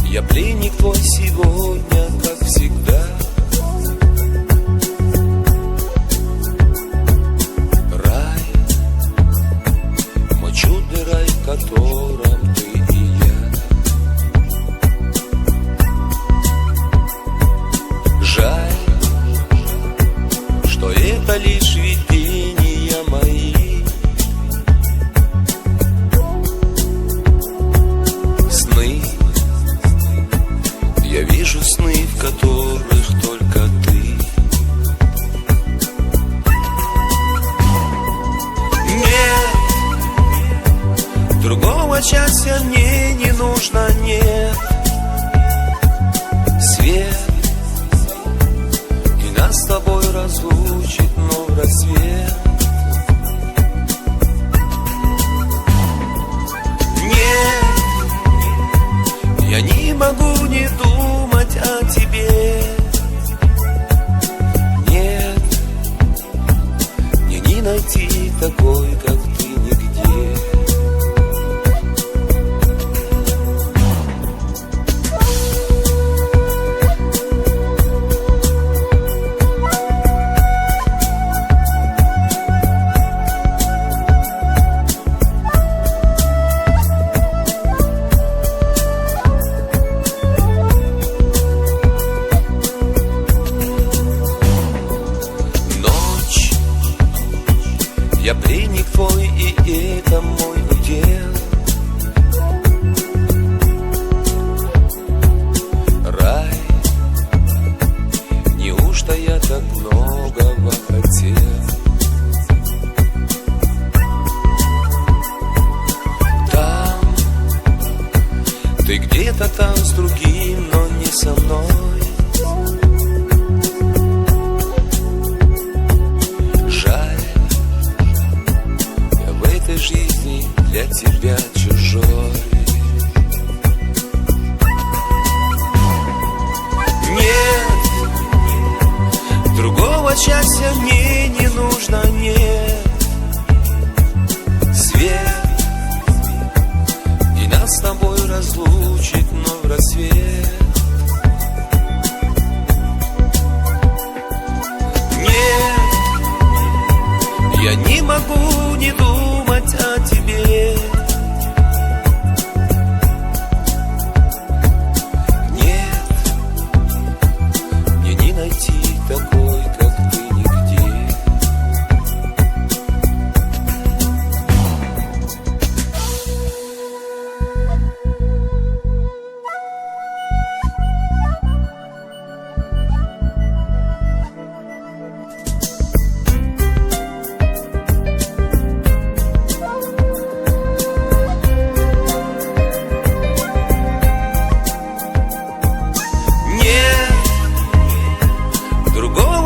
Я пленник твой сегодня, как всегда. Рай, мой чудный рай, в котором ты и я. Жаль, что это лишь видения мои. Сны, я вижу сны, в которых только ты. Нет, другого счастья мне не нужно, нет. Свет и нас с тобой разлучит, но в рассвет. Нет, я не могу не думать о тебе. Нет, мне не найти такой, как ты, нигде. Я пленник твой, и это мой удел. Рай, неужто я так многого хотел? Там, ты где-то там с другим, но не со мной. Жизни для тебя чужой. Нет, другого счастья мне не нужно, нет. Свет и нас с тобой разлучит, но в рассвет. Нет, я не могу не думать о тебе. Нет, мне не найти такой, как ты, нигде.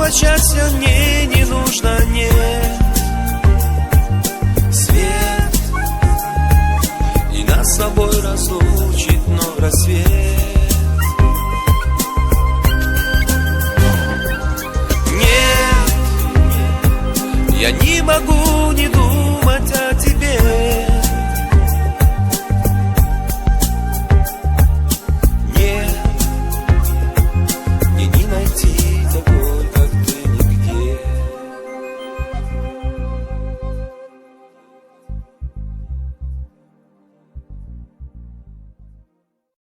Счастья мне не нужно, нет. Свет и нас с собой разлучит, но в рассвет. Нет, я не могу не думать о тебе.